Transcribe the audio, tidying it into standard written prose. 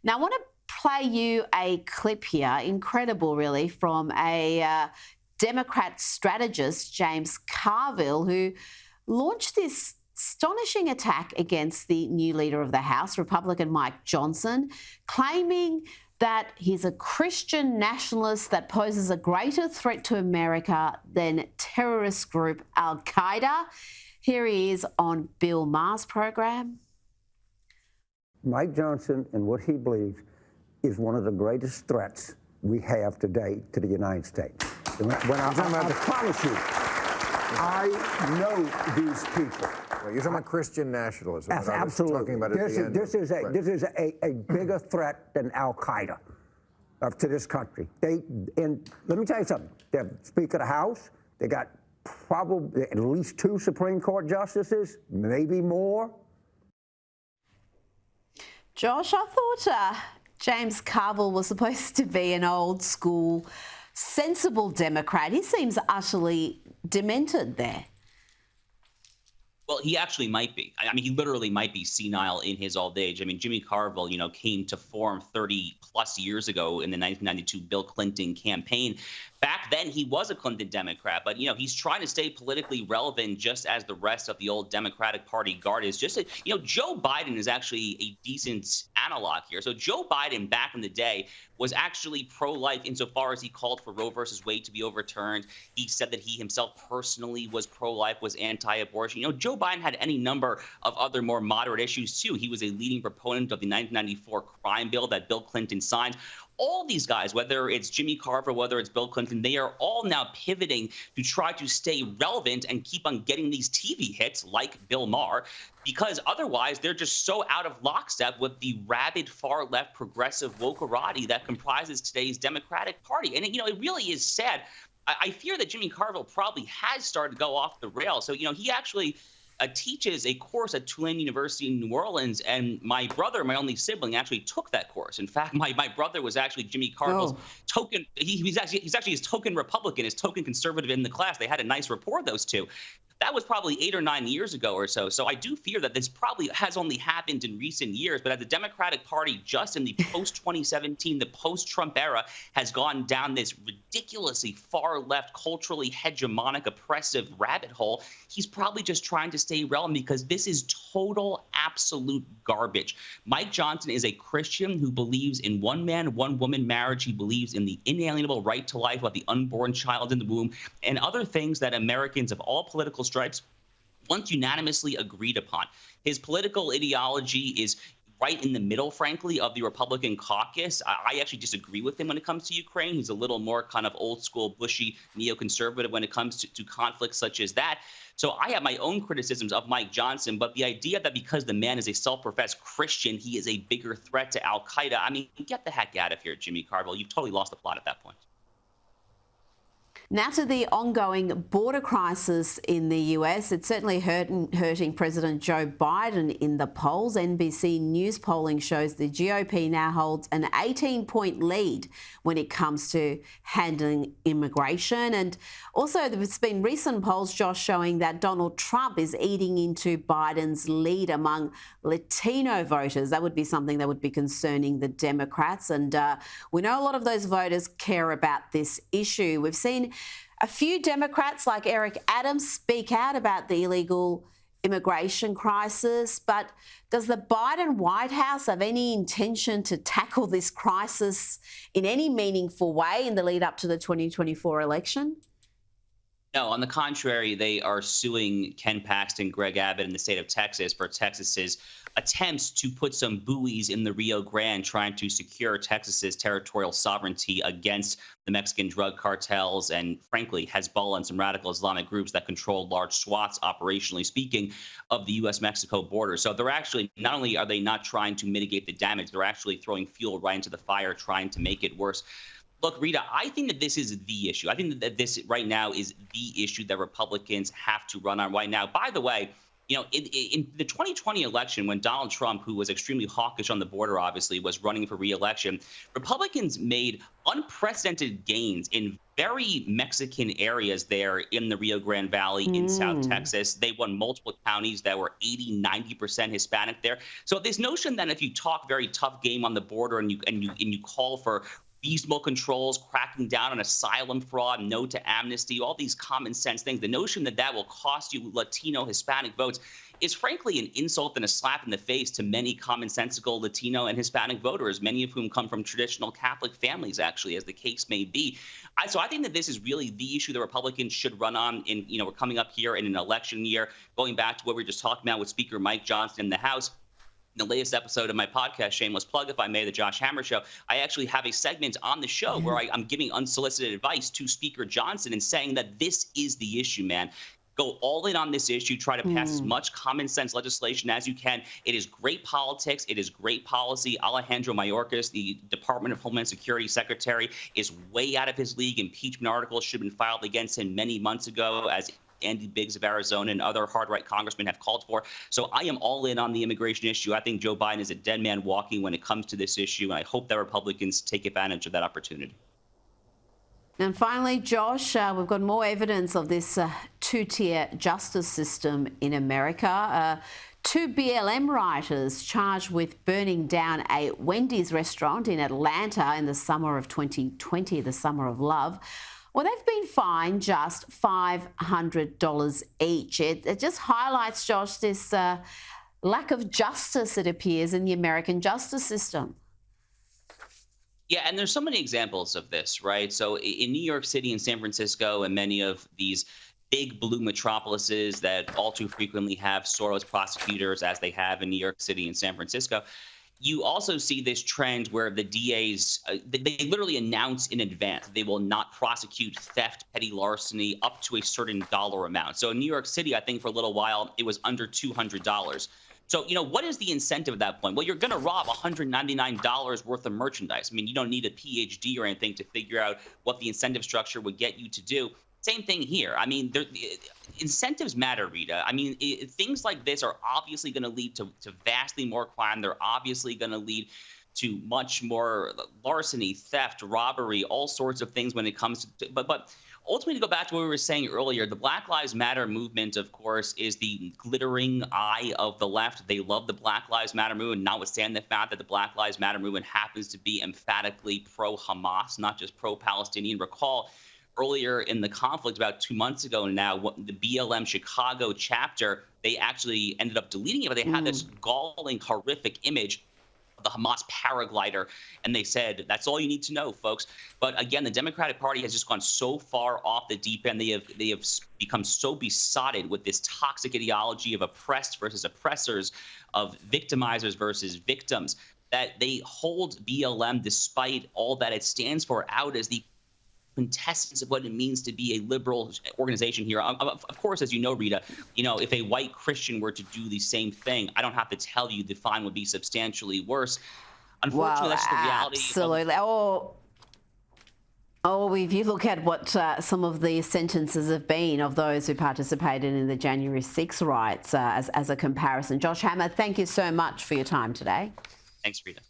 Now, I want to play you a clip here, incredible really, from a Democrat strategist, James Carville, who launched this astonishing attack against the new leader of the House, Republican Mike Johnson, claiming that he's a Christian nationalist that poses a greater threat to America than terrorist group Al Qaeda. Here he is on Bill Maher's program. Mike Johnson and what he believes is one of the greatest threats we have today to the United States. I promise you, I know these people. Well, you're talking about Christian nationalism. Absolutely. This is a bigger threat than Al Qaeda to this country. And let me tell you something. They have Speaker of the House. They got probably at least 2 Supreme Court justices, maybe more. Josh, I thought James Carville was supposed to be an old school, sensible Democrat. He seems utterly demented there. Well, he actually might be. I mean, he literally might be senile in his old age. I mean, Jimmy Carville, came to form 30 plus years ago in the 1992 Bill Clinton campaign. Back then, he was a Clinton Democrat, but, he's trying to stay politically relevant just as the rest of the old Democratic Party guard is. Joe Biden is actually a decent analog here. So Joe Biden back in the day was actually pro-life insofar as he called for Roe versus Wade to be overturned. He said that he himself personally was pro-life, was anti-abortion. Joe Biden had any number of other more moderate issues, too. He was a leading proponent of the 1994 crime bill that Bill Clinton signed. All these guys, whether it's Jimmy Carver, whether it's Bill Clinton, they are all now pivoting to try to stay relevant and keep on getting these TV hits like Bill Maher, because otherwise they're just so out of lockstep with the rabid far-left progressive wokerati that comprises today's Democratic Party. And, it really is sad. I fear that Jimmy Carville probably has started to go off the rails. So, he actually teaches a course at Tulane University in New Orleans, and my brother, my only sibling, actually took that course. In fact, my brother was actually Jimmy Carville's token. He's actually his token Republican, his token conservative in the class. They had a nice rapport, those two. That was probably 8 or 9 years ago or so. So I do fear that this probably has only happened in recent years. But as the Democratic Party, just in the post-2017, the post-Trump era, has gone down this ridiculously far-left, culturally hegemonic, oppressive rabbit hole, he's probably just trying to stay relevant because this is total, absolute garbage. Mike Johnson is a Christian who believes in one man, one woman marriage. He believes in the inalienable right to life of the unborn child in the womb and other things that Americans of all political stripes once unanimously agreed upon. His political ideology is right in the middle, frankly, of the Republican caucus. I actually disagree with him when it comes to Ukraine. He's a little more kind of old school, bushy, neoconservative when it comes to conflicts such as that. So I have my own criticisms of Mike Johnson, but the idea that because the man is a self-professed Christian, he is a bigger threat to Al Qaeda, I mean, get the heck out of here, Jimmy Carville. You've totally lost the plot at that point. Now to the ongoing border crisis in the US. It's certainly hurting President Joe Biden in the polls. NBC News polling shows the GOP now holds an 18-point lead when it comes to handling immigration. And also there's been recent polls, Josh, showing that Donald Trump is eating into Biden's lead among Latino voters. That would be something that would be concerning the Democrats. And we know a lot of those voters care about this issue. We've seen a few Democrats like Eric Adams speak out about the illegal immigration crisis, but does the Biden White House have any intention to tackle this crisis in any meaningful way in the lead up to the 2024 election? No, on the contrary, they are suing Ken Paxton, Greg Abbott in the state of Texas for Texas's attempts to put some buoys in the Rio Grande, trying to secure Texas's territorial sovereignty against the Mexican drug cartels and, frankly, Hezbollah and some radical Islamic groups that control large swaths, operationally speaking, of the U.S.-Mexico border. So they're actually, not only are they not trying to mitigate the damage, they're actually throwing fuel right into the fire, trying to make it worse. Look, Rita, I think that this is the issue. I think that this right now is the issue that Republicans have to run on right now. By the way, In the 2020 election, when Donald Trump, who was extremely hawkish on the border, obviously, was running for re-election, Republicans made unprecedented gains in very Mexican areas there in the Rio Grande Valley, in South Texas. They won multiple counties that were 80, 90% Hispanic there. So this notion that if you talk very tough game on the border and you call for reasonable controls, cracking down on asylum fraud, no to amnesty, all these common sense things, the notion that that will cost you Latino, Hispanic votes is frankly an insult and a slap in the face to many commonsensical Latino and Hispanic voters, many of whom come from traditional Catholic families, actually, as the case may be. So I think that this is really the issue that Republicans should run on. We're coming up here in an election year, going back to what we were just talking about with Speaker Mike Johnson in the House. The latest episode of my podcast, shameless plug if I may, the Josh Hammer Show, I actually have a segment on the show where I'm giving unsolicited advice to Speaker Johnson and saying that this is the issue, man. Go all in on this issue. Try to pass as much common sense legislation as you can. It is great politics. It is great policy. Alejandro Mayorkas, the Department of Homeland Security Secretary, is way out of his league. Impeachment articles should have been filed against him many months ago, as Andy Biggs of Arizona and other hard-right congressmen have called for. So I am all in on the immigration issue. I think Joe Biden is a dead man walking when it comes to this issue, and I hope that Republicans take advantage of that opportunity. And finally, Josh, we've got more evidence of this two-tier justice system in America. Two BLM rioters charged with burning down a Wendy's restaurant in Atlanta in the summer of 2020, the summer of love. Well, they've been fined just $500 each. It just highlights, Josh, this lack of justice, it appears, in the American justice system. Yeah, and there's so many examples of this, right? So in New York City and San Francisco and many of these big blue metropolises that all too frequently have Soros prosecutors, as they have in New York City and San Francisco, you also see this trend where the DAs, they literally announce in advance they will not prosecute theft, petty larceny up to a certain dollar amount. So in New York City, I think for a little while, it was under $200. So, what is the incentive at that point? Well, you're going to rob $199 worth of merchandise. I mean, you don't need a PhD or anything to figure out what the incentive structure would get you to do. Same thing here. I mean, incentives matter, Rita. I mean, things like this are obviously going to lead to vastly more crime. They're obviously going to lead to much more larceny, theft, robbery, all sorts of things when it comes to. But ultimately, to go back to what we were saying earlier, the Black Lives Matter movement, of course, is the glittering eye of the left. They love the Black Lives Matter movement, notwithstanding the fact that the Black Lives Matter movement happens to be emphatically pro-Hamas, not just pro-Palestinian. Recall earlier in the conflict, about 2 months ago now, the BLM Chicago chapter, they actually ended up deleting it, but they had this galling, horrific image of the Hamas paraglider, and they said, that's all you need to know, folks. But again, the Democratic Party has just gone so far off the deep end. They have become so besotted with this toxic ideology of oppressed versus oppressors, of victimizers versus victims, that they hold BLM, despite all that it stands for, out as the quintessence of what it means to be a liberal organization here. Of course, as you know, Rita, if a white Christian were to do the same thing, I don't have to tell you the fine would be substantially worse. Unfortunately, that's the reality. Absolutely. If you look at what some of the sentences have been of those who participated in the January 6 riots as a comparison. Josh Hammer, thank you so much for your time today. Thanks, Rita.